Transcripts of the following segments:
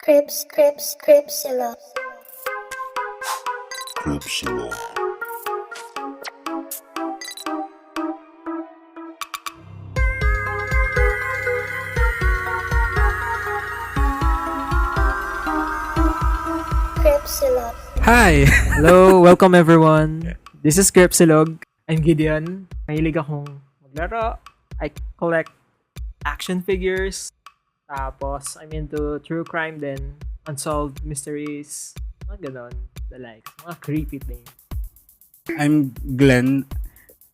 Cripsilla. Cripsilla. Cripsilla. Hi! Hello, welcome everyone. This is Cripsilog. I'm Gideon. Mahilig akong maglaro. I collect action figures. Tapos, I'm into true crime din. Unsolved mysteries. Mga ganon. The likes. Mga creepy things. I'm Glenn.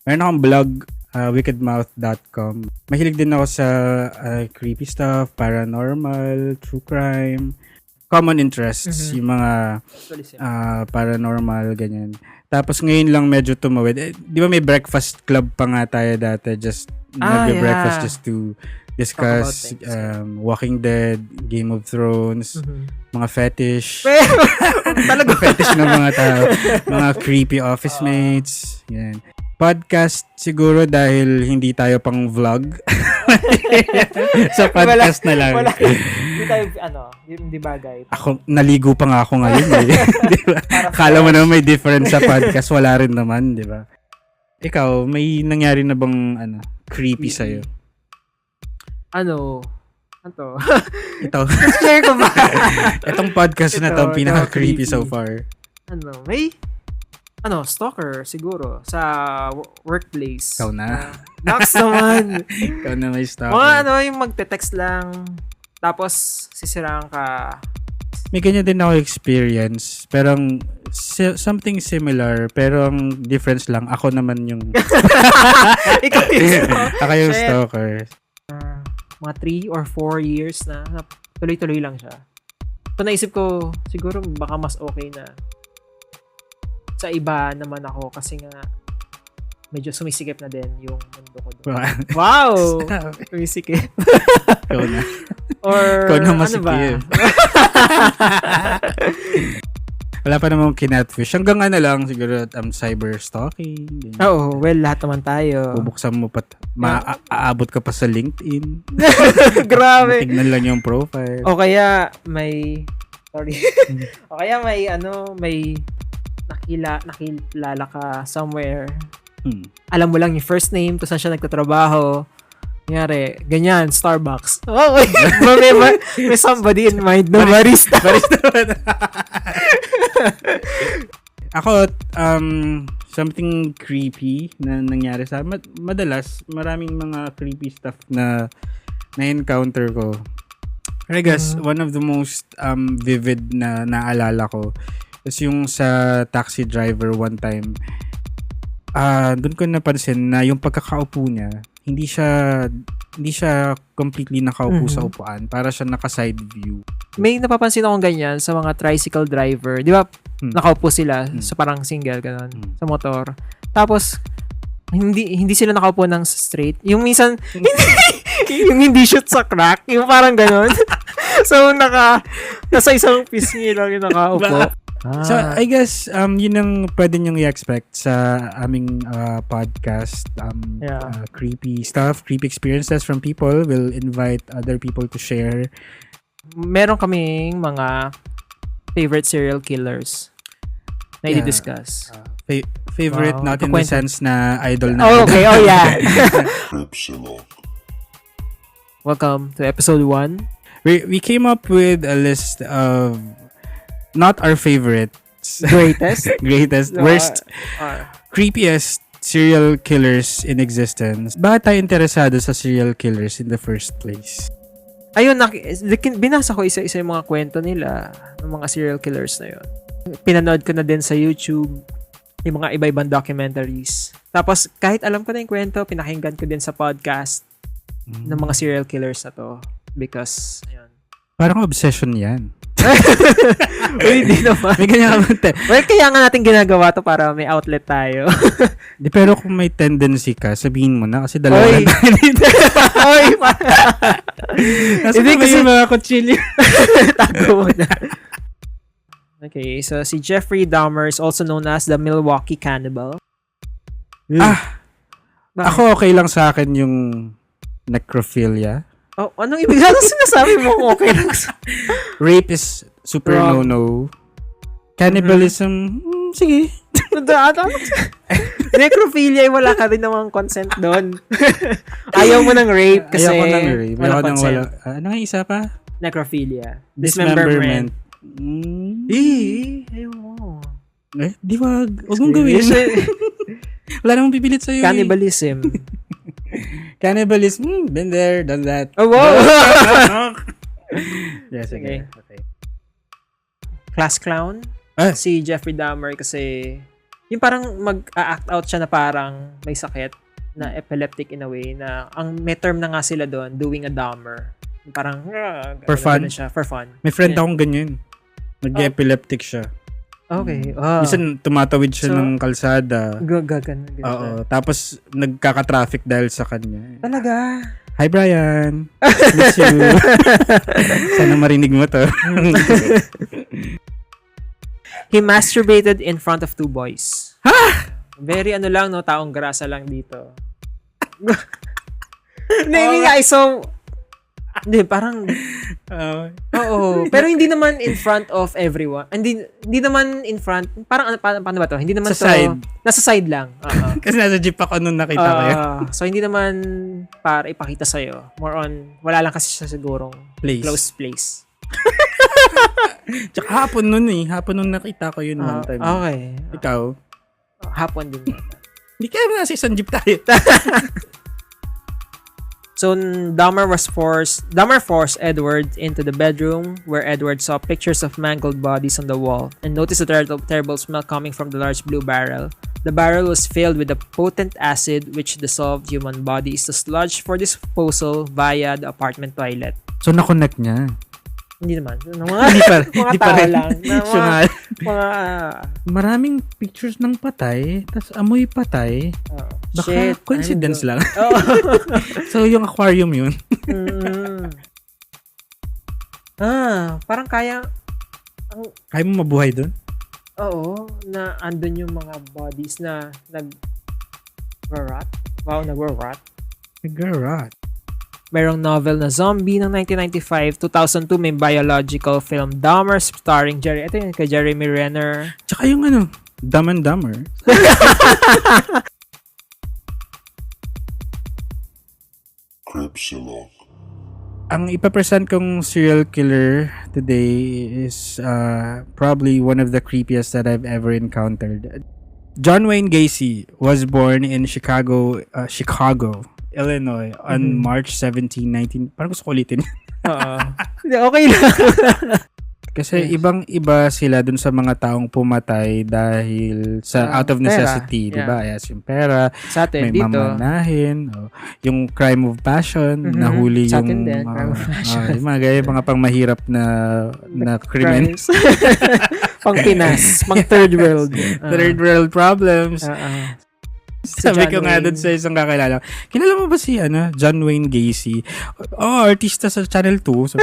Meron akong blog, wickedmouth.com. Mahilig din ako sa creepy stuff, paranormal, true crime, common interests, yung mga Actually, same. paranormal, ganyan. Tapos ngayon lang medyo tumawid. Di ba may breakfast club pa nga tayo dati? Just nag-breakfast just to discuss Talk about things, Walking Dead, Game of Thrones, mga fetish. Talaga Fetish ng mga tao. Mga creepy office mates. Yan. Podcast siguro dahil hindi tayo pang vlog. Sa podcast na lang. Wala. Hindi tayo, hindi bagay. Ako, naligo pa nga ako ngayon. Di ba? Kala mo naman may difference sa podcast. Wala rin naman, di ba? Ikaw, may nangyari na bang creepy sa'yo? Ano? Ito. Share ko ba? Itong podcast na to, Ito, pinaka-creepy creepy. so far. May stalker siguro sa workplace. Ikaw na. Nox naman. Ikaw na may stalker. Mga yung magte-text lang tapos sisiraan ka. May ganyan din ako experience. Pero something similar. Pero ang difference lang, ako naman yung Ikaw yung ako yung Shit. stalker. mga 3 or 4 years na tuloy-tuloy lang siya. So naisip ko, siguro baka mas okay na sa iba naman ako kasi nga medyo sumisikip na din yung mundo ko doon. Wow! Sumisikip. Ikaw na. Or Ikaw na ano ba? masikip. Wala pa namang kinatfish. Hanggang lang siguro cyber stalking. Ganyan. Oo, well, lahat naman tayo. Bubuksan mo pa. Aabot ka pa sa LinkedIn. Grabe. Tignan lang yung profile. O kaya may o kaya may may nakilala ka somewhere. Alam mo lang yung first name, kung saan siya nagtatrabaho. Kunyari, ganyan, Starbucks. Oh, may somebody in mind na barista. Ako, something creepy na nangyari sa madalas, maraming mga creepy stuff na na-encounter ko. I guess, one of the most vivid na naalala ko is yung sa taxi driver one time. Doon ko napansin na yung pagkakaupo niya, hindi siya completely nakaupo sa upuan. Para siya naka-side view. May napapansin akong ganyan sa mga tricycle driver. Di ba, nakaupo sila sa parang single, ganun, sa motor. Tapos, hindi sila nakaupo ng straight. Yung minsan, yung hindi shoot sa crack, yung parang ganun. So, nasa isang pisngi lang yung nakaupo. So, I guess, yun ang pwede niyong i-expect sa aming podcast. Creepy stuff, creepy experiences from people. We'll invite other people to share. Meron kaming mga favorite serial killers na i-discuss. Favorite, Wow, not in the kukwento. sense na idol na. Oh, okay. Oh, yeah. Cripsilla. Welcome to episode 1. We came up with a list of not our favorites. Greatest. Worst, creepiest serial killers in existence. Bakit tayo interesado sa serial killers in the first place? Ayun, binasa ko isa-isa yung mga kwento nila ng mga serial killers na yun. Pinanood ko na din sa YouTube yung mga iba-ibang documentaries. Tapos, kahit alam ko na yung kwento, pinakinggan ko din sa podcast ng mga serial killers na to. Because, ayun. Parang obsession yan. Uy, hindi naman. May ganyan ka. Well, kaya nga natin ginagawa to para may outlet tayo. Pero kung may tendency ka, sabihin mo na kasi dalawa Oy. na tayo dito. Oy, Nasa Hindi pa kasi- yung mga kutsilyo. tago mo na. Okay, so si Jeffrey Dahmer is also known as the Milwaukee Cannibal. Ako okay lang sa akin yung necrophilia. Oh, anong ibig sabihin sinasabi mo kung okay lang sa... Rape is super Wrong. no-no. Cannibalism, sige. Necrophilia, wala ka rin namang consent doon. Ayaw mo ng rape kasi Ayoko ng rape. walang Ayoko ng consent. ano nga isa pa? Necrophilia. Dismemberment. Ayaw mo. Di wag. Huwag mong gawin. Wala namang pipilit sa'yo. Cannibalism. Cannibalism. Been there, done that. Oh, wow! Yes, okay. Class clown? Si Jeffrey Dahmer kasi yung parang mag-act out siya na parang may sakit na epileptic in a way na ang may term na nga sila doon, doing a Dahmer. Parang for fun? Siya, for fun. May friend akong ganyan. Nag-epileptic siya. Okay. Minsan tumatawid siya ng kalsada. Gagan. Oo. Tapos nagkaka-traffic dahil sa kanya. Talaga? Hi Brian. Miss you. Sana marinig mo to. He masturbated in front of 2 boys. Very lang, no? Taong grasa lang dito. Hindi, I saw... Hindi, parang... Oo. Pero hindi naman in front of everyone. Hindi naman in front... Parang, paano ba to? Hindi naman sa side. Nasa side lang. Kasi nasa jeep ako nung nakita ko yun. So, hindi naman para ipakita sa'yo. More on, wala lang kasi siya sigurong close place. Tsaka hapon nun Hapon nun nakita ko yun one time. Okay. Ikaw? Hapon din. Hindi kaya nasa isang jeep tayo. So, Dahmer forced Edward into the bedroom where Edward saw pictures of mangled bodies on the wall and noticed a terrible smell coming from the large blue barrel. The barrel was filled with a potent acid which dissolved human bodies to sludge for disposal via the apartment toilet. So, nakonect niya. Hindi naman. Hindi pa tao rin. lang. Maraming pictures ng patay, tas amoy patay. Baka coincidence lang. So, yung aquarium yun. Parang kaya mo mabuhay dun? Oo, na andun yung mga bodies na nag-rot. Wow, nag-rot. Nag-rot. Merong novel na Zombie ng 1995. 2002 may biological film Dahmer starring ito yun kay Jeremy Renner. Tsaka yung Dumb and Dumber. Cripsilog. Ang ipapresent kong serial killer today is probably one of the creepiest that I've ever encountered. John Wayne Gacy was born in Chicago, Illinois on March 17, 19... Parang gusto ko ulitin. Okay lang. Kasi ibang-iba sila dun sa mga taong pumatay dahil sa out of necessity, di ba? Yes, yung pera, sa atin, may dito. mamanahin, yung crime of passion, nahuli sa yung... atin din, crime of passion. Yung mga pang mahirap na krimen. Pang Pinas, pang third world. Third world problems. Sabi ko nga Wayne. doon sa isang kakilala, kilala mo ba si John Wayne Gacy? Artista sa Channel 2. So,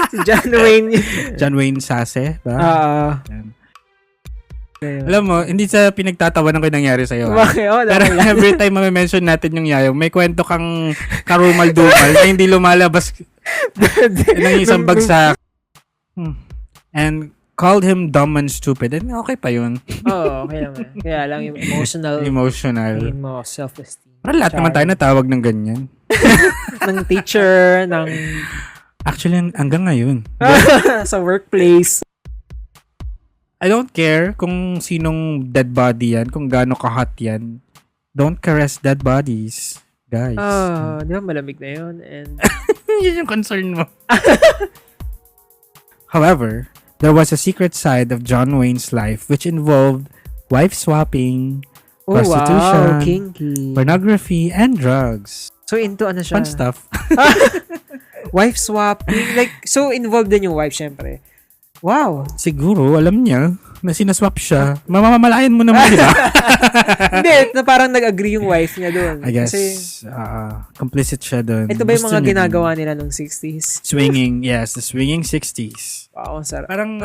Si John Wayne. John Wayne Sase, ba? Yan. Okay. Alam mo, hindi sa pinagtatawanan ko yung nangyari sa'yo. Pero every time ma-mention natin yung yayo, may kwento kang karumal-dumal na hindi lumalabas ng isang bagsak. And called him dumb and stupid. And okay pa yun. Okay naman. Kaya lang yung emotional. Emotional. Mo, self-esteem. Pero lahat naman tayo natawag ng ganyan. ng teacher, ng... Actually, hanggang ngayon. sa workplace. I don't care kung sinong dead body yan, kung gaano ka-hot yan. Don't caress dead bodies, guys. Di ba malamig na yun? And... Yun yung concern mo. However, there was a secret side of John Wayne's life which involved wife swapping, prostitution, kinky. pornography, and drugs. So, into ano siya? Fun stuff. Wife swapping. Like, so involved din yung wife, syempre. Wow. Siguro, alam niya na sinaswap siya. Mamamalayan mo naman, di ba? Hindi, na parang nag-agree yung wife niya doon. I guess, Kasi, complicit siya doon. ito ba yung Gusto mga niya ginagawa nila nung 60s? Swinging, yes, the swinging 60s. Wow, ang sarap. Parang,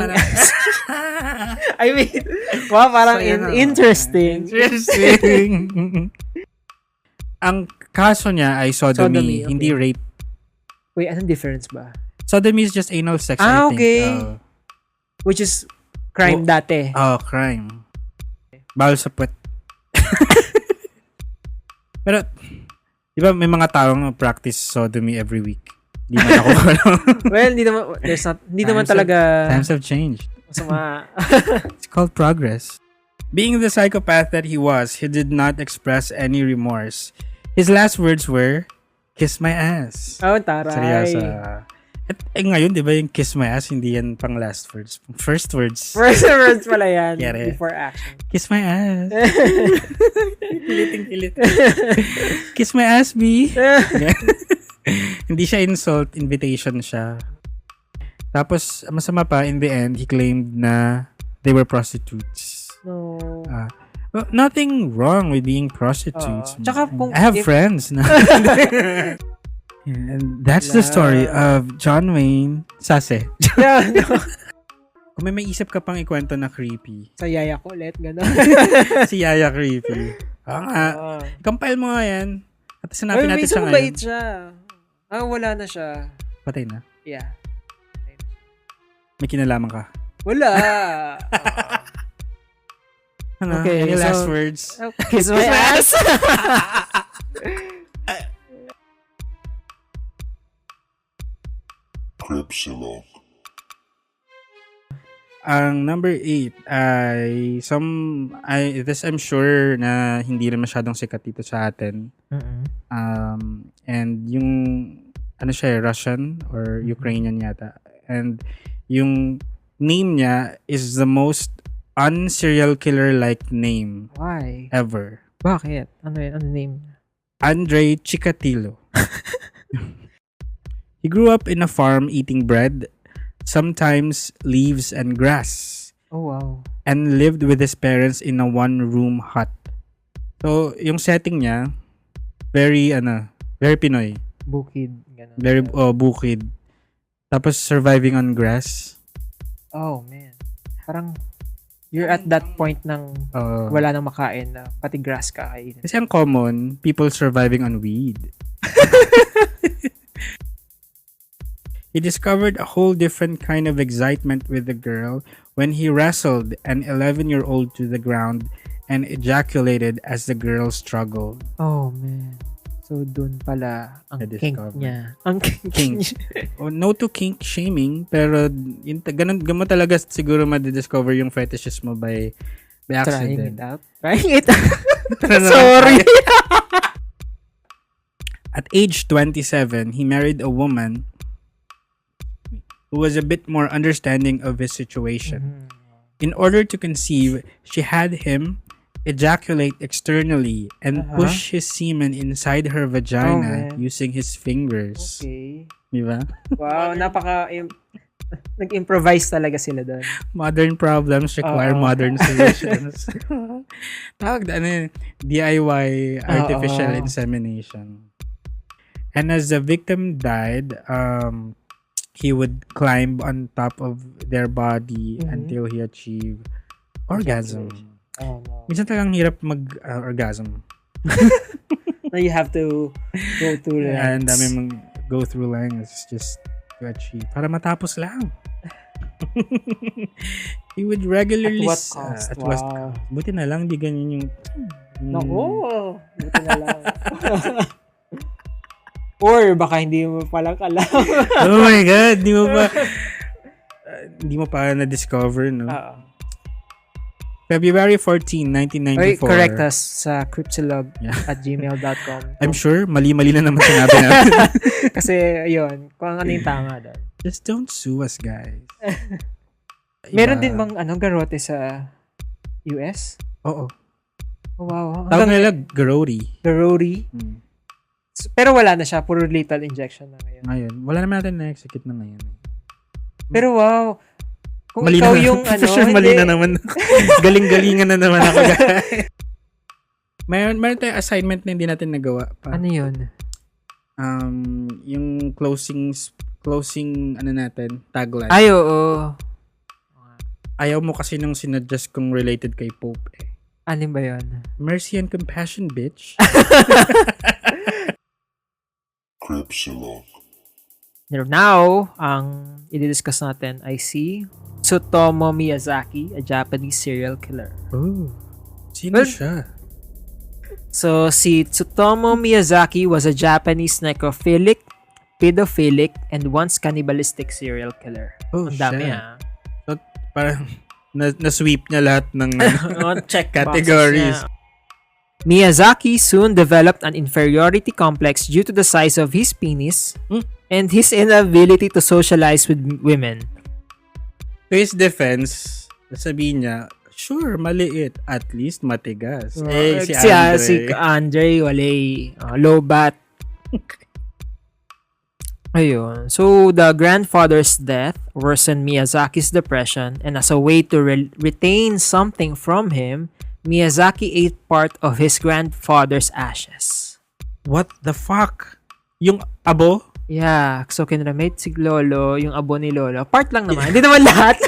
I mean, wow, parang interesting. Interesting. Ang kaso niya ay sodomy, Sodomy, okay. hindi rape. Wait, anong difference ba? Sodomy is just anal sex, I think. Okay. Which is crime dati. Crime. Bawal sa puwet. Pero, di ba may mga taong practice sodomy every week? Di man ako Well, hindi naman talaga times have changed. masama. It's called progress. Being the psychopath that he was, he did not express any remorse. His last words were, "Kiss my ass." Oh, taray. Seryoso. At ngayon, di ba yung kiss my ass, hindi yan pang last words. First words. First words pala yan. Yare. Before action. Kiss my ass. Kiliting-kilit. Kiss my ass, B. Hindi siya insult, invitation siya. Tapos, masama pa, in the end, he claimed na they were prostitutes. No. Well, nothing wrong with being prostitutes. Tsaka kung I have friends na. And that's the story of John Wayne Sase. Yeah, no. Kung may isip ka pang ikwento na creepy. Sa yaya ko ulit, gano'n. Si Yaya creepy. Nga. I-compile mo nga yan. At sinapin natin siya ngayon. mabait siya. Wala na siya. Patay na? Yeah. May kinalaman ka? Wala. Ano? Okay, Any last so- words? Kiss my ass. Cripsilog. Ang number 8 ay this I'm sure na hindi rin masyadong sikat dito sa atin. And yung ano siya, Russian or Ukrainian yata. And yung name niya is the most un-serial killer-like name Why? ever. Bakit? Ano yun? Ano name? Andrei Chikatilo. He grew up in a farm eating bread, sometimes leaves and grass, Oh, wow. and lived with his parents in a one-room hut. So, yung setting niya, very Pinoy. Bukid. Ganun. Very bukid. Tapos surviving on grass. Oh, man. Parang you're at that point ng wala nang makain na pati grass kakainin. Kasi ang common, people surviving on weed. He discovered a whole different kind of excitement with the girl when he wrestled an 11-year-old to the ground and ejaculated as the girl struggled. Oh, man. So, dun pala ang kink Na-discover. niya. Ang kink Kink. niya. No to kink shaming, pero ganun mo talaga siguro madidiscover yung fetishes mo by Trying accident. it out. Trying it out. Tara na Sorry. At age 27, he married a woman who was a bit more understanding of his situation. In order to conceive, she had him ejaculate externally and push his semen inside her vagina man. using his fingers. Okay. Di ba? Wow, nag-improvise talaga sila doon. Modern problems require modern solutions. Tawag na yun, DIY artificial insemination. And as the victim died, he would climb on top of their body until he achieved orgasm. Oh, no. Minsan talagang hirap mag-orgasm. Now you have to go through that. And dami mong go through lengths just to achieve. Para matapos lang. He would regularly... At what cost? At what Wow. cost. Buti na lang, di ganyan yung... Naku, buti na lang. Or baka hindi mo palang alam. Oh my God, di mo pa na-discover, no? February 14, 1994. Oy, correct us sa cryptolog Yeah. at gmail.com. I'm sure, mali-mali na naman sinabi natin. Kasi, yun, kung ano yung tama doon. Just don't sue us, guys. Meron din bang garote sa US? Oo. Oh, wow. Tawag nila Garori. Garori. Pero wala na siya. Puro lethal injection na ngayon. Ngayon. Wala naman natin na-execute na ngayon. Pero wow. Kung Mali ikaw na, yung for sure, mali na naman. Galing-galingan na naman ako, guys. Mayroon tayong assignment na hindi natin nagawa pa. Ano yun? Yung closing natin, tagline. Ay, oo. Ayaw mo kasi nung sinadjust kung related kay Pope eh. Alin ba yun? Mercy and compassion, bitch. Cripsilog. Now, ang i-discuss natin ay si Tsutomu Miyazaki, a Japanese serial killer. Oh. Sino Well, siya? So, si Tsutomu Miyazaki was a Japanese necrophilic, pedophilic, and once cannibalistic serial killer. Oh, Ang dami siya. So, parang na-sweep niya lahat ng check categories. Miyazaki soon developed an inferiority complex due to the size of his penis and his inability to socialize with women. To his defense, sabihin niya, sure, maliit. At least matigas. Si Andre, walay low bat. Ayun. So, the grandfather's death worsened Miyazaki's depression, and as a way to retain something from him, Miyazaki ate part of his grandfather's ashes. What the fuck? Yung abo? Yeah. So, kinramate si Lolo, yung abo ni Lolo. Part lang naman. Hindi naman lahat.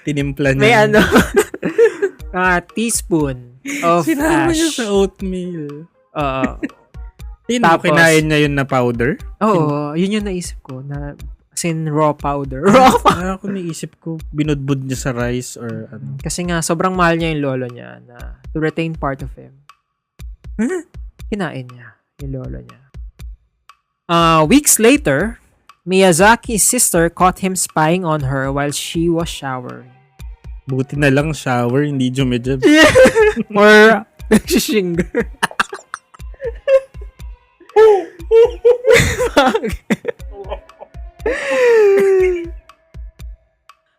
Tinimpla niya. May teaspoon of Sinama ash. niya sa oatmeal. Oo. Tapos, kinain niya yun na powder? Oo, yun yung naisip ko na as in raw powder. Raw powder. Ako naisip ko, binudbud niya sa rice or ano. Kasi nga, sobrang mahal niya yung lolo niya na to retain part of him. Kinain niya yung lolo niya. Weeks later, Miyazaki's sister caught him spying on her while she was showering. Buti na lang shower, hindi jumejeb. Or nagsishinger.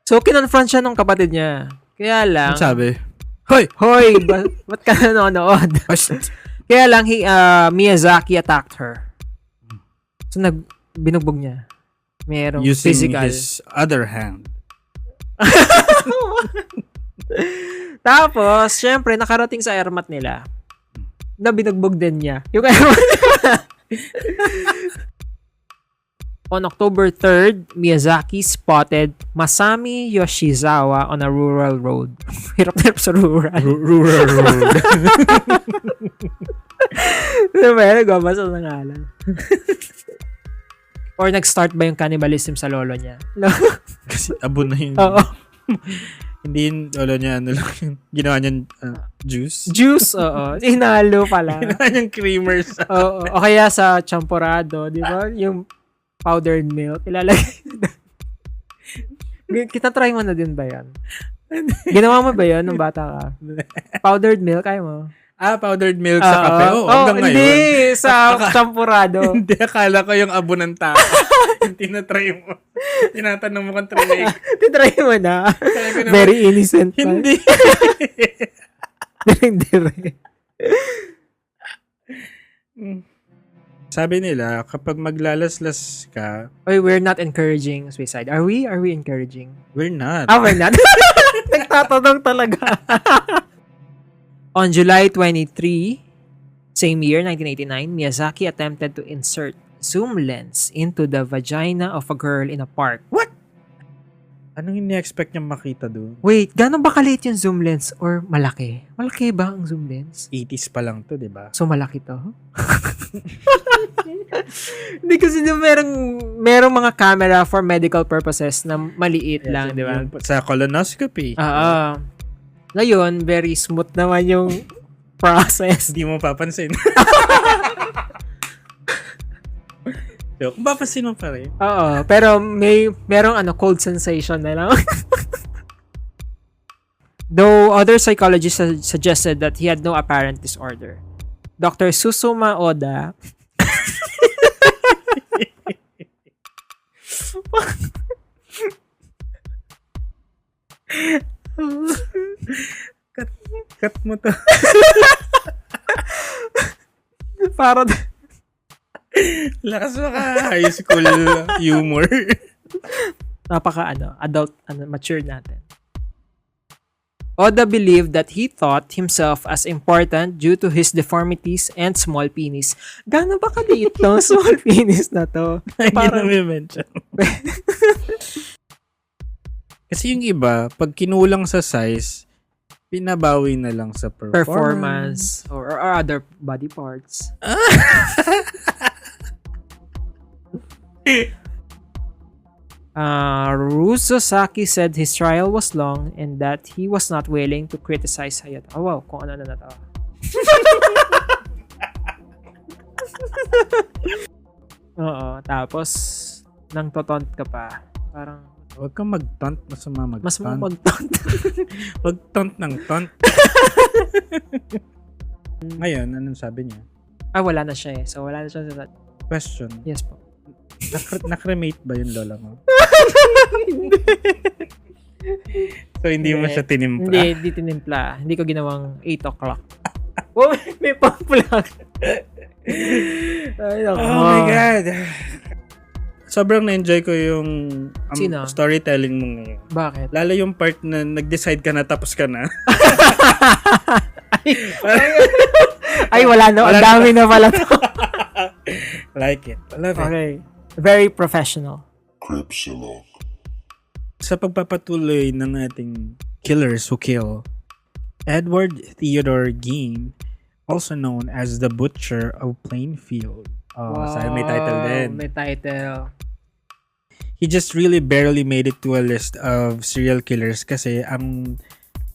So, kinonfront siya ng kapatid niya. Kaya lang... Ano sabi? Hoy! Ba't ka nanonood? Kaya lang, Miyazaki attacked her. So, binugbog niya. Merong Using physical. his other hand. Tapos, syempre, nakarating sa airmat nila na binugbog din niya. Yung airmat On October 3rd, Miyazaki spotted Masami Yoshizawa on a rural road. Hirap sa rural. Rural road. Diba? Nagwabasa ng ngalan. Or nag-start ba yung cannibalism sa lolo niya? Kasi abo na yun. Oo. Hindi yun, lolo niya, ano lang yun. Ginawa niyan juice. Juice, oo. Hinalo pala. Ginawa niyang creamer sa... Oo. O kaya sa champorado, di ba? Yung powdered milk, ilalagay. Kita try mo na din ba yan? Ginawa mo ba yan nung bata ka? Powdered milk, kaya mo? Powdered milk sa kape? Oo, hanggang ngayon. Hindi, sa champorado. Hindi, akala ko yung abo ng tao. Tinatry mo. Tinatanong mo kung try. Titry mo na. Very innocent pa. Hindi. Direk-direk. Sabi nila, kapag maglalaslas ka, Oy, we're not encouraging suicide. Are we? Are we encouraging? we're not. We're not. Nagtatanong talaga. On July 23, same year, 1989, Miyazaki attempted to insert zoom lens into the vagina of a girl in a park. What? Anong ini-expect niyang makita doon? Wait, gano'n ba kaliit yung zoom lens? Or malaki? Malaki ba ang zoom lens? 80s pa lang to, di ba? So, malaki to? Hindi kasi merong mga camera for medical purposes na maliit lang, di ba? Sa colonoscopy. Ngayon, very smooth naman yung process. Hindi mo papansin. So, kung papansin mo pa rin. Oo, pero merong cold sensation na lang. Though other psychologists suggested that he had no apparent disorder. Dr. Susuma Oda Cut mo to. para Lakas mo ka. High school humor. napaka adult, mature natin. Oda believed that he thought himself as important due to his deformities and small penis. Gano'n ba kaliit tong small penis na to? Parang may mention. Kasi yung iba, pag kinulang sa size, pinabawi na lang sa performance or other body parts. Rusosaki said his trial was long and that he was not willing to criticize Hayata. Oh, wow. Kung ano na to. Oo. Tapos, nang totont ka pa. Parang, Huwag kang mag-taunt. Masama mag-taunt. mas mag-tont. Huwag taunt ng taunt. Ngayon, anong sabi niya? Wala na siya eh. So, wala na siya sa... Question. Yes po. Nakremate ba yung lola mo? So, hindi mo siya tinimpla? Hindi tinimpla. Hindi ko ginawang 8 o'clock. Oh, may pang-plug. Ay, Oh my God. Sobrang na-enjoy ko yung Sino? storytelling mo ngayon. Bakit? Lalo yung part na nag-decide ka na tapos ka na. Ay, wala na. Ang dami na pala to. Like it. I love it. Okay. Very professional. Cripsilog. Sa pagpapatuloy ng ating Killers Who Kill, Edward Theodore Gein, also known as the Butcher of Plainfield. Sorry, may title din. May title. He just really barely made it to a list of serial killers kasi ang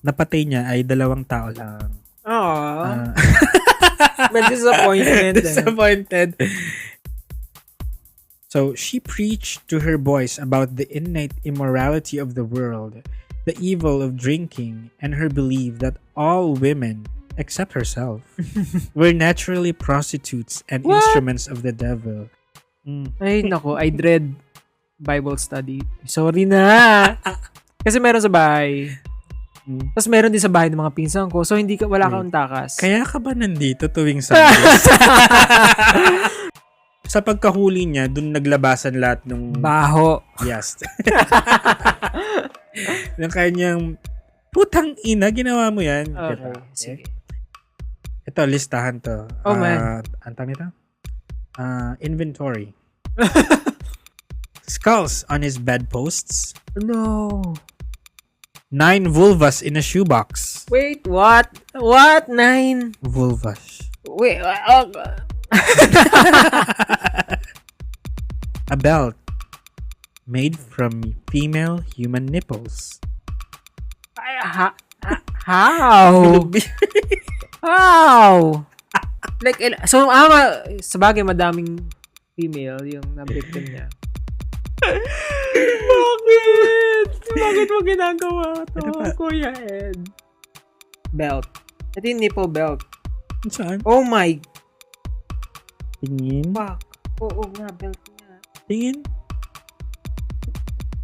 napatay niya ay 2 tao lang. Aww. But disappointed. Disappointed. So, she preached to her boys about the innate immorality of the world, the evil of drinking, and her belief that all women, except herself, were naturally prostitutes and instruments of the devil. Ay, nako. I dread Bible study. Sorry na. Kasi meron sa bahay. Tapos meron din sa bahay ng mga pinsan ko. So, wala kang takas. Kaya ka ba nandito tuwing Sunday? Sa pagkahuli niya, dun naglabasan lahat ng... Baho. Yes. Ng kanyang, putang ina, ginawa mo yan. Okay, Diba? sige. Ito, listahan to. Oh, man. Ang tawag nito? Inventory. Skulls on his bedposts. No. 9 vulvas in a shoebox. Wait, what? What? 9? Vulvas. Wait, A belt made from female human nipples. How? How? Like, so, sabagay madaming female yung na-victim niya. Bakit? Bakit mo ginagawa to, Kuya Ed? Belt. Ito yung nipple belt. Saan? Oh my Tingin. fuck. Oo nga, belt niya. Tingin.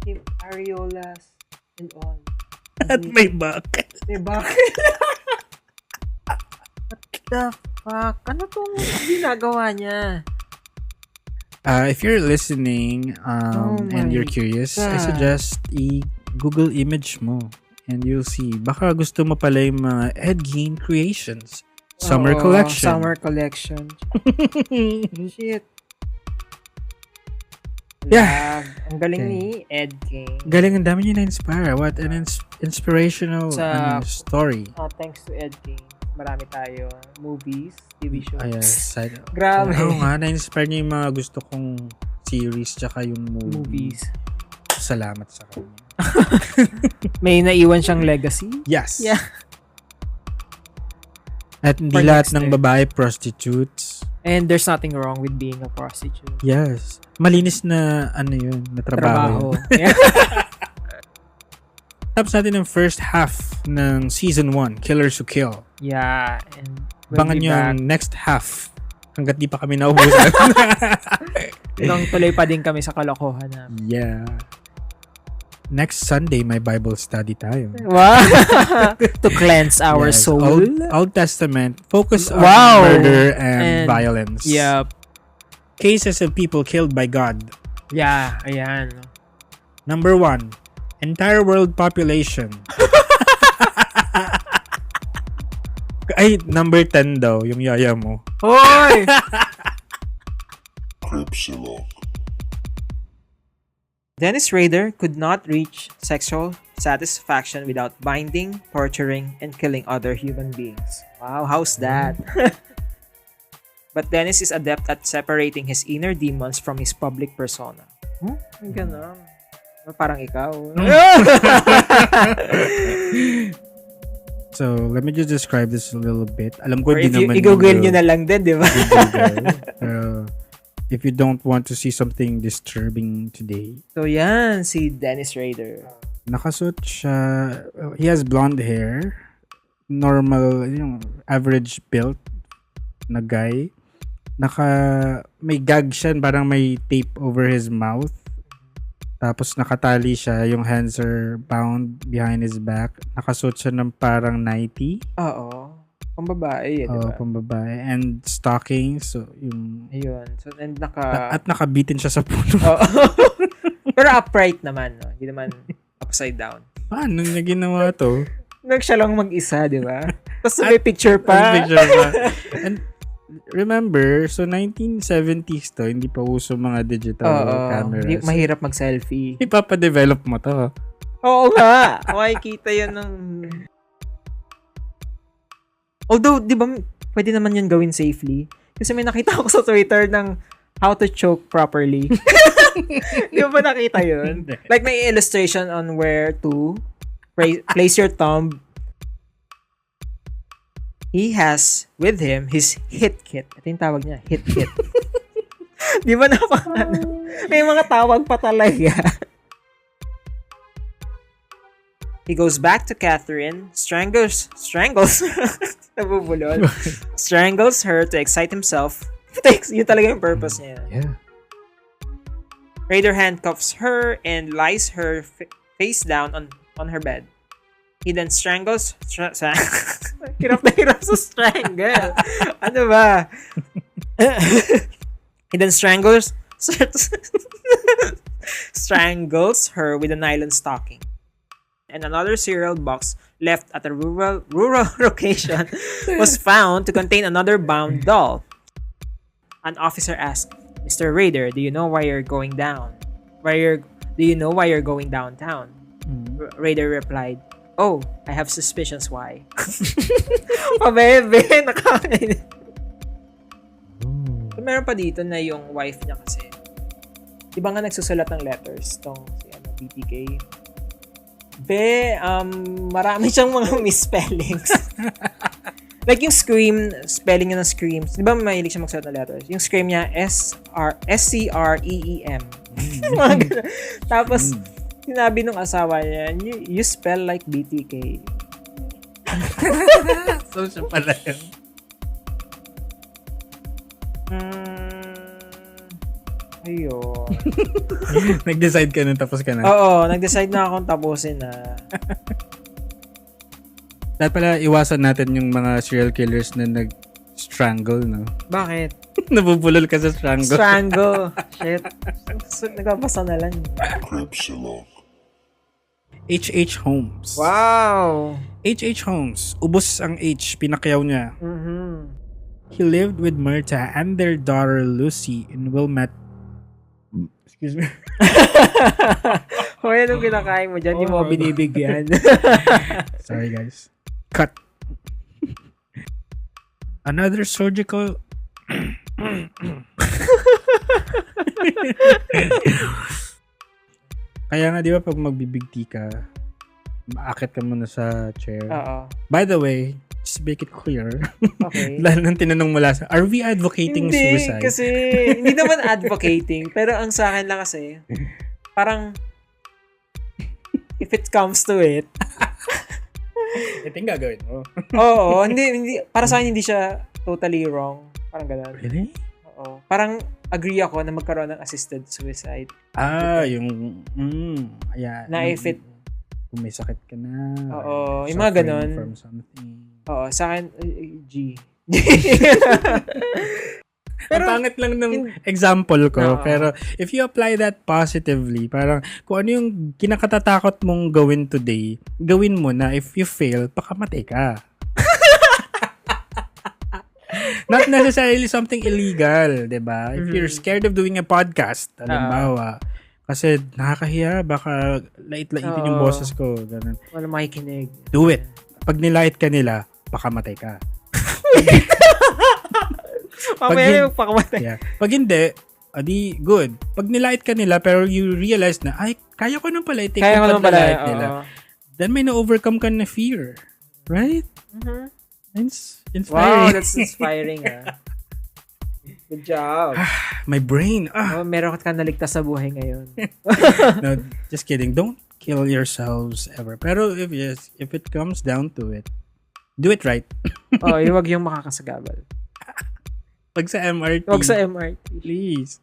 Yung areolas and all. At may bucket. May bakit? What the fuck? Ano tong ginagawa niya? If you're listening and you're curious, I God. suggest i-Google image mo and you'll see. Baka gusto mo pala yung mga Ed Gein Creations. Summer collection. Summer collection. Shit. Yeah. Ang galing Okay. ni Ed Gein. Galing, ang dami niya na-inspire. What an inspirational story. Thanks to Ed Gein. Marami tayo. Movies, TV shows. Yes. Grabe. Oo nga, na-inspire niya yung mga gusto kong series tsaka yung movies. Salamat sa kanya. May naiwan siyang legacy. Yes. Yeah. At hindi For lahat next ng year. babae prostitutes. And there's nothing wrong with being a prostitute. Yes. Malinis na yun, na trabaho. Yeah. Tapos natin ang first half ng season 1, Killers Who Kill. Yeah. And we'll Bangan be nyo back. ang next half hanggat di pa kami naubusan. Nung tuloy pa din kami sa kalokohan na. Yeah. Next Sunday, may Bible study tayo. Wow. To cleanse our Yes, soul. Old Testament, focus on Wow. murder and And- violence. Yep. Cases of people killed by God. Yeah. Ayan. Number 1, entire world population. Ay, number 10 daw, yung yaya mo. Hoy! Cripsilog. Dennis Rader could not reach sexual satisfaction without binding, torturing, and killing other human beings. Wow, how's that? But Dennis is adept at separating his inner demons from his public persona. Ganun. Parang ikaw. So, let me just describe this a little bit. Alam ko Or di if you, naman i-google nyo na lang din, di ba? Pero, if you don't want to see something disturbing today, So, yan, si Dennis Rader. nakasuot siya, he has blonde hair, normal, yung average built na guy. May gag siya, parang may tape over his mouth. Tapos nakatali siya, yung hands are bound behind his back. Nakasuot siya ng parang nightie. Oo. Pambabae, di ba? Pambabae. And stockings. So, yung... Ayun. So, and At nakabitin siya sa puno. Oo. Pero upright naman, no? Hindi naman upside down. Paano niya ginawa to? Siya lang mag-isa, di ba? Tapos may picture pa. And remember, so 1970s to, hindi pa uso mga digital cameras. Mahirap mag-selfie. Ipapadevelop mo to. Oo nga. Makikita yan ng... Although, di ba, pwede naman yun gawin safely. Kasi may nakita ako sa Twitter ng how to choke properly. Di ba nakita yun? Like, may illustration on where to place your thumb. He has with him his hit kit. Ito yung tawag niya, hit kit. Di ba may mga tawag pa talaga. He goes back to Catherine, strangles, nabubulol, strangles her to excite himself. Yun talaga yung purpose niya. Yeah. Raider handcuffs her and lies her face down on her bed. He then strangles... hirap na hirap sa strangle. Ano ba? He then strangles her with a nylon stocking. And another cereal box left at a rural location was found to contain another bound doll. An officer asked, "Mr. Raider, do you know why you're going down? Do you know why you're going downtown?" Raider replied, "Oh, I have suspicions why." Pabebe, nakakain. So, meron pa dito na yung wife niya kasi. Di ba nga nagsusulat ng letters tong si BTK? Marami siyang mga misspellings. Like yung scream, spelling niya ng scream. Di ba mahilig siya magsulat ng letters? Yung scream niya, S-C-R-E-E-M. Tapos, sinabi nung asawa niya, you spell like BTK. So, siya pala yun. Ayun. Nag-decide ka na tapos ka na? Oo, nag-decide na akong tapusin na. Dapat pala iwasan natin yung mga serial killers na nag-strangle, no? Bakit? Nabubulol ka sa strangle. Strangle. Shit. So, nagpapasa na lang. Cripsilog. H.H. Holmes. Wow! H.H. Holmes. Ubos ang H. Pinakyaw niya. Mm-hmm. He lived with Myrta and their daughter Lucy in Wilmette. Excuse me. Hoy, anong kinakain mo dyan? Hindi mo binibigyan. Sorry, guys. Cut. Another surgical... Kaya nga, di ba, pag magbibigti ka, maakit ka muna sa chair. Oo. By the way, just to make it clear, Okay. lalo nang tinanong mo last, are we advocating suicide? Hindi, kasi, hindi naman advocating, pero ang sa akin lang kasi, parang, if it comes to it, Ito yung gagawin mo. oo, hindi, para sa akin hindi siya totally wrong. Parang ganun. Really? Oo. Parang agree ako na magkaroon ng assisted suicide. Yung, ayan. Na if it, Kung may sakit ka na. oo, or yung mga suffering ganun. from something. Oo, sa akin, G. Pero, ang pangit lang ng example ko. Oo. Pero, if you apply that positively, parang, kung ano yung kinakatatakot mong gawin today, gawin mo na if you fail, pakamatay ka. Not necessarily something illegal, diba? If you're scared of doing a podcast, halimbawa, kasi nakakahiya, baka lait-laitin yung boses ko. Ganun. Wala makikinig. Do it. Pag nilait ka nila, pakamatay ka. Mamaya yung pakamatay. Yeah. Pag hindi, adi, good. Pag nilait ka nila, pero you realize na, ay, kaya ko nang pala i-take Kaya ko yung naman pala. paglalait nila. Oo. Then may na-overcome ka na fear. Right? Mhm. It's Wow, inspiring. that's inspiring Good job. My brain. Meron ka naligtas sa buhay ngayon. No, just kidding. Don't kill yourselves ever. Pero if it comes down to it, do it right. Huwag yung makakasagabal. Pag sa MRT. Huwag sa MRT. Please.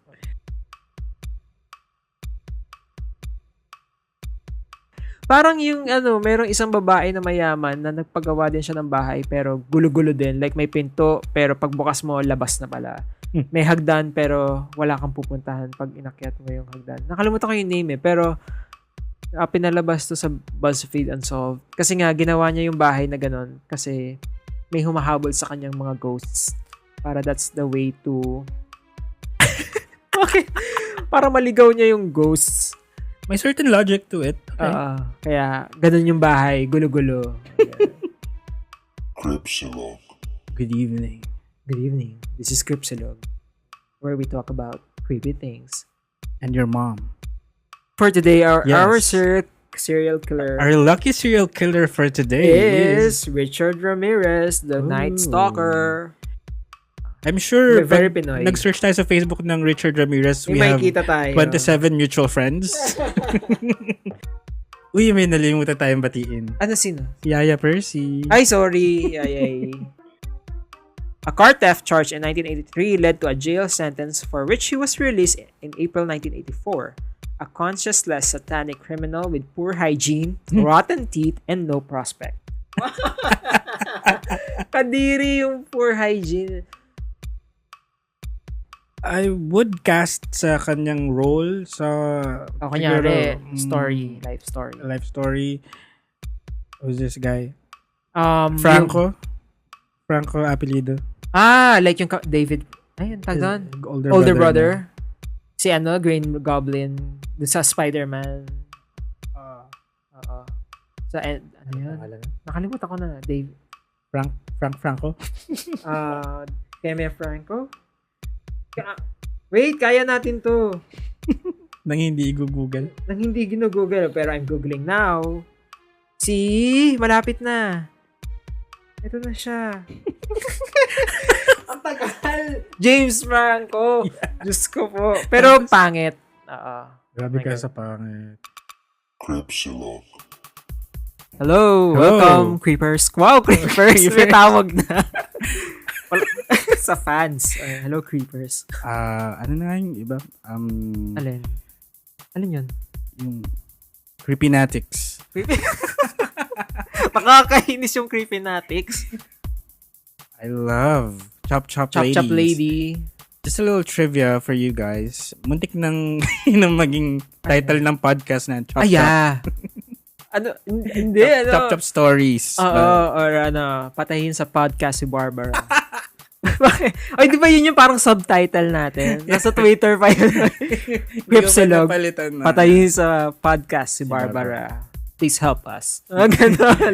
Parang yung merong isang babae na mayaman na nagpagawa din siya ng bahay pero gulo-gulo din. Like may pinto pero pagbukas mo, labas na pala. May hagdan pero wala kang pupuntahan pag inakyat mo yung hagdan. Nakalimutan ko yung name pero pinalabas to sa BuzzFeed Unsolved. Kasi nga, ginawa niya yung bahay na ganon kasi may humahabol sa kanyang mga ghosts. Para that's the way to... Okay. Para maligaw niya yung ghosts. May certain logic to it. Okay? Kaya, ganon yung bahay. Gulo-gulo. Cripsilog. Good evening. Good evening. This is Cripsilog, where we talk about creepy things. And your mom. For today, our Yes. serial killer Our lucky serial killer for today is Richard Ramirez, the Night Stalker. I'm sure Very pag Pinoy. nag-search tayo sa Facebook ng Richard Ramirez, May we have makikita tayo. 27 mutual friends. Uy, may nalimutan tayong batiin. Ano sino? Si Yaya Percy. Ay, sorry. Ay. A car theft charge in 1983 led to a jail sentence for which he was released in April 1984. A conscienceless satanic criminal with poor hygiene, rotten teeth, and no prospect. Kadiri yung poor hygiene. I would cast sa kanyang role sa Kunyari, siguro, life story. Who's this guy? Franco. Franco apelido. Like yung David. Ayun, tag doon. brother. Older brother. Si Green Goblin. Doon sa Spider-Man. Sa, ano yun? Nakalimutan ko na. Dave. Franco? Keme Franco? Wait, kaya natin to. Nang hindi i-google. Nang hindi ginugoogle, pero I'm googling now. Malapit na. Ito na siya. Ang tagal. James Franco. Yeah. Diyos ko po. Pero pangit. Grabe ka sa pangit. Cripsilog. Hello. Welcome, Creepers. Wow, Creepers. May tawag na. Sa fans. Hello, Creepers. Ano na nga yung iba? Alin? Alin yun? Yung Creepynatics. Nakakainis yung Creepynatics. I love Chop Chop Ladies. Chop Chop Lady. Just a little trivia for you guys. Muntik nang maging title ng podcast na Chop Chop. Hindi, Chop Chop Stories. Or patayin sa podcast si Barbara. Ay, di ba yun yung parang subtitle natin? Nasa Twitter pa yun. Cripsilog. Patayin sa podcast si Barbara. Please help us.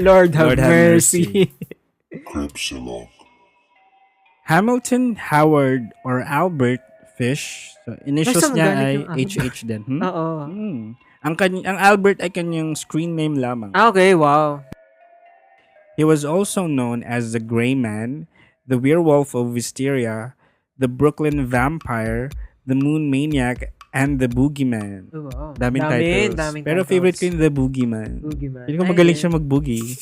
Lord have mercy. Cripsilog. Hamilton Howard or Albert Fish. So, initials niya ay HH din. Oo. Ang Albert ay kanyang screen name lamang. Okay, wow. He was also known as the Gray Man, the Werewolf of Wisteria, the Brooklyn Vampire, the Moon Maniac, and the Boogeyman. Oh, wow. Daming titles. Pero titles. favorite ko yung the Boogeyman. Hindi ko magaling siya mag-boogie.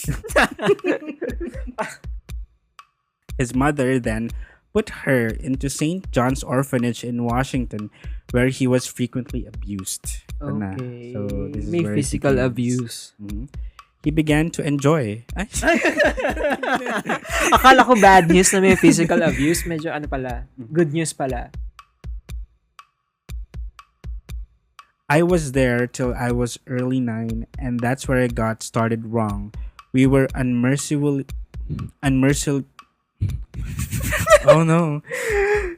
His mother then put her into St. John's Orphanage in Washington, where he was frequently abused. Okay. So this is May where physical it begins. abuse. Mm-hmm. He began to enjoy. Akala ko bad news na may physical abuse. Medyo pala. Good news pala. I was there till I was early 9, and that's where I got started wrong. We were unmercifully oh no.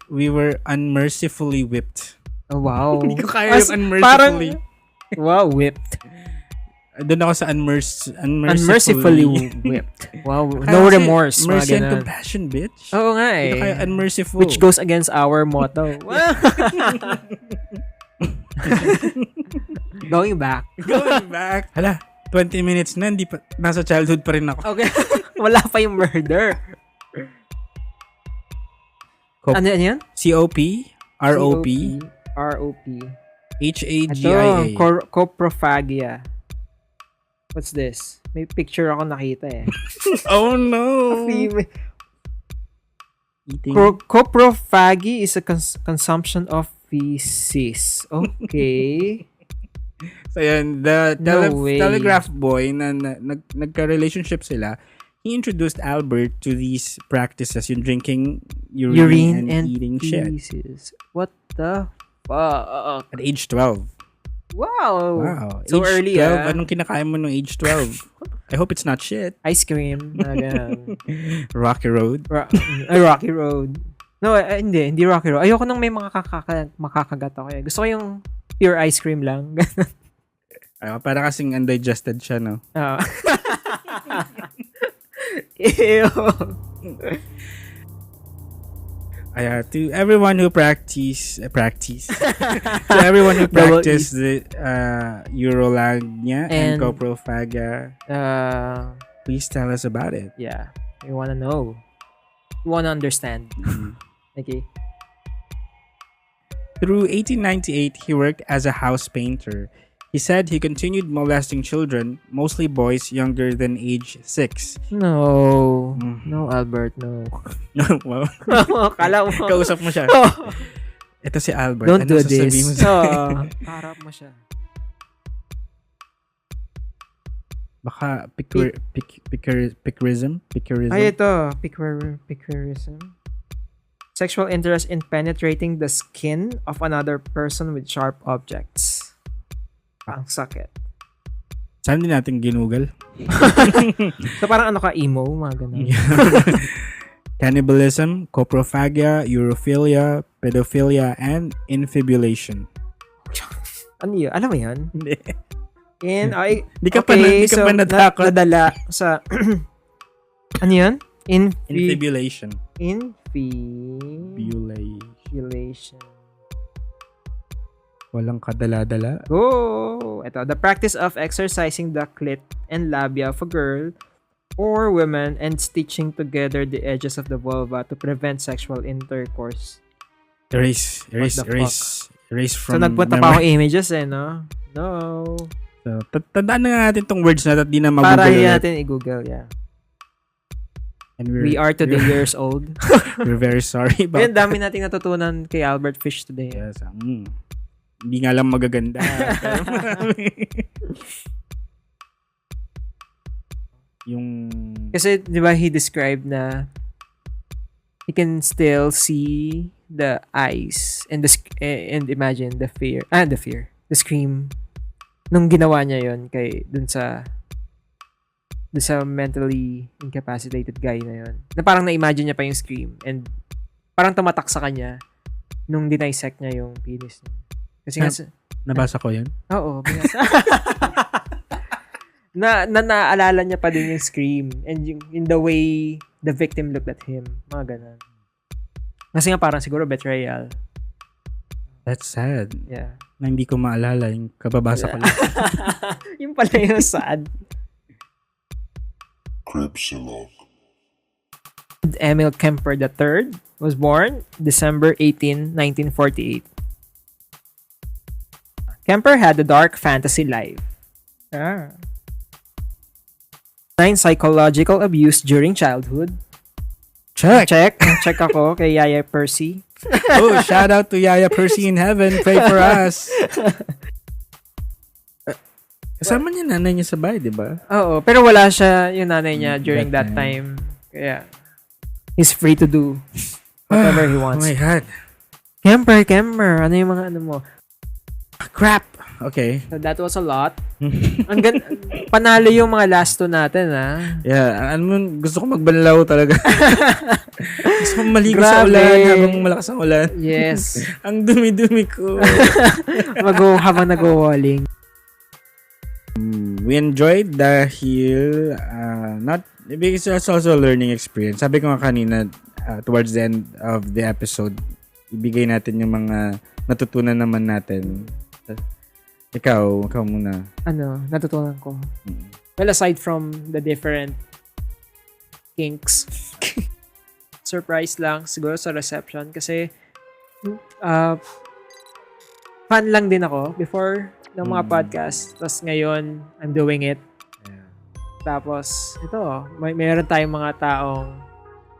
We were unmercifully whipped. Oh, wow. Hindi ko kaya yung unmercifully. Wow, whipped. Doon ako sa Unmercifully whipped. Wow, no remorse. Mga Mercy and ganun. compassion, bitch. Oo nga eh. Ito kaya unmerciful. Which goes against our motto. Going back. Going back. Hala, 20 minutes na, hindi pa, nasa childhood pa rin ako. Okay. Wala pa yung murder. Ano yan? COP, ROP, ROP. HAGIA. Ito, coprophagia. What's this? May picture ako nakita eh. Oh no! Eating. Coprophagy is a consumption of feces. Okay. So yan, the No way. telegraph boy na nagka-relationship sila, he introduced Albert to these practices, yung drinking urine and eating feces. What the fuck? at age 12. Wow. So age early 12, anong kinakain mo nung age 12? I hope it's not shit. Ice cream. Rocky Road. Rocky Road. No, hindi Rocky Road. Ayoko nang may mga makakagat ako. Gusto ko yung pure ice cream lang. Para kasing undigested siya, no? Ew. To everyone who practice to everyone who practice the urolagnia and coprophagia, please tell us about it. Yeah, we want to know. We want to understand. Okay. Through 1898, he worked as a house painter. He said he continued molesting children, mostly boys younger than age 6. No. No, Albert, no. Wow. Kala mo. Kausap mo siya. Ito si Albert. Don't do this. Sasabihin mo sa Harap mo siya. Baka piquerism? Ay, ito. Piquerism. Sexual interest in penetrating the skin of another person with sharp objects. Ang sakit. Saan din natin ginugal? So parang ano ka, emo? Mga ganun. Cannibalism, coprophagia, urophilia, pedophilia, and infibulation. Ano yun? Alam mo yun? Hindi. Di ka pa natakot. nadala sa ano yun? Infibulation. Infibulation. Walang kadala-dala. Go! Ito, the practice of exercising the clit and labia of a girl or woman and stitching together the edges of the vulva to prevent sexual intercourse. Erase from So, nagpunta pa ako images no? No. So, tandaan na nga natin tong words na at di na mag-google. Para hindi natin i-google, yeah. And we are today years old. We're very sorry about Kaya dami nating natutunan kay Albert Fish today. Yes, hindi nga lang magaganda. Yung kasi 'di ba he described na he can still see the eyes and and imagine the scream nung ginawa niya yon kay dun sa mentally incapacitated guy na yon. Na parang na-imagine niya pa yung scream and parang tumatak sa kanya nung dinisect niya yung penis niya. Kasi nga nabasa ko 'yan. Oo, binasa. Naalala niya pa din yung scream and yung, in the way the victim looked at him. Mga ganun. Kasi nga parang siguro betrayal. That's sad. Yeah. Na hindi ko maalala yung kababasa ko lang. Yung pala yung sad. Crepsilog. Emil Kemper III was born December 18, 1948. Kemper had a dark fantasy life. 9 psychological abuse during childhood. Check ako kay Yaya Percy. Oh, shout out to Yaya Percy in heaven. Pray for us. Kasama niya nanay niya sa bahay, di ba? Oo, pero wala siya yung nanay niya during that time. Kaya he's free to do whatever he wants. Oh my God. Kemper, ano yung mga ano mo? Crap. Okay. So that was a lot. Panalo yung mga last two natin, ha? Yeah, gusto ko magbanlaw talaga. Gusto ko maligo sa ulan habang malakas ang ulan. Yes. Ang dumi-dumi ko. Habang nag-walling. We enjoyed dahil not because it's also a learning experience. Sabi ko nga kanina towards the end of the episode, ibigay natin yung mga natutunan naman natin. Ikaw muna. Natutunan ko. Well, aside from the different kinks, surprise lang siguro sa reception kasi fan lang din ako before ng mga podcast. Tapos ngayon, I'm doing it. Yeah. Tapos, ito, mayroon tayong mga taong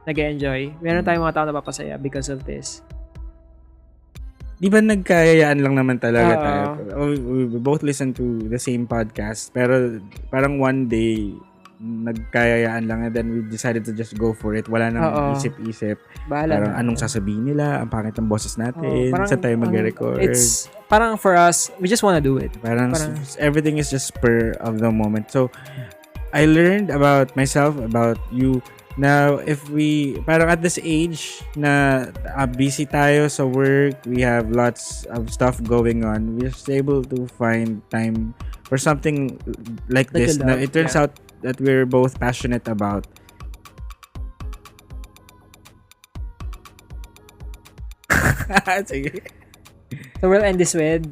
nag-enjoy. Meron tayong mga taong napapasaya because of this. Di ba nagkayayaan lang naman talaga tayo? We both listen to the same podcast, pero parang one day, nagkayayaan lang and then we decided to just go for it. Wala nang isip-isip. Bahala Parang na. anong sasabihin nila, ang pangit ng boses natin, saan tayo mag-record. It's, parang for us, we just wanna do it. Parang everything is just spur of the moment. So, I learned about myself, about you. Now, if we, parang at this age na busy tayo sa work, we have lots of stuff going on, we're just able to find time for something like this. Now, it turns out that we're both passionate about. Sige. So we'll end this with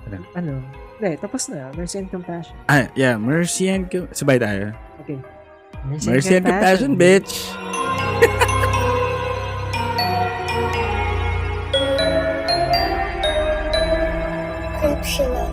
Hindi, tapos na. Mercy and compassion. Yeah. Mercy and sabay tayo. Okay. Mercy and compassion, bitch. Crapsula.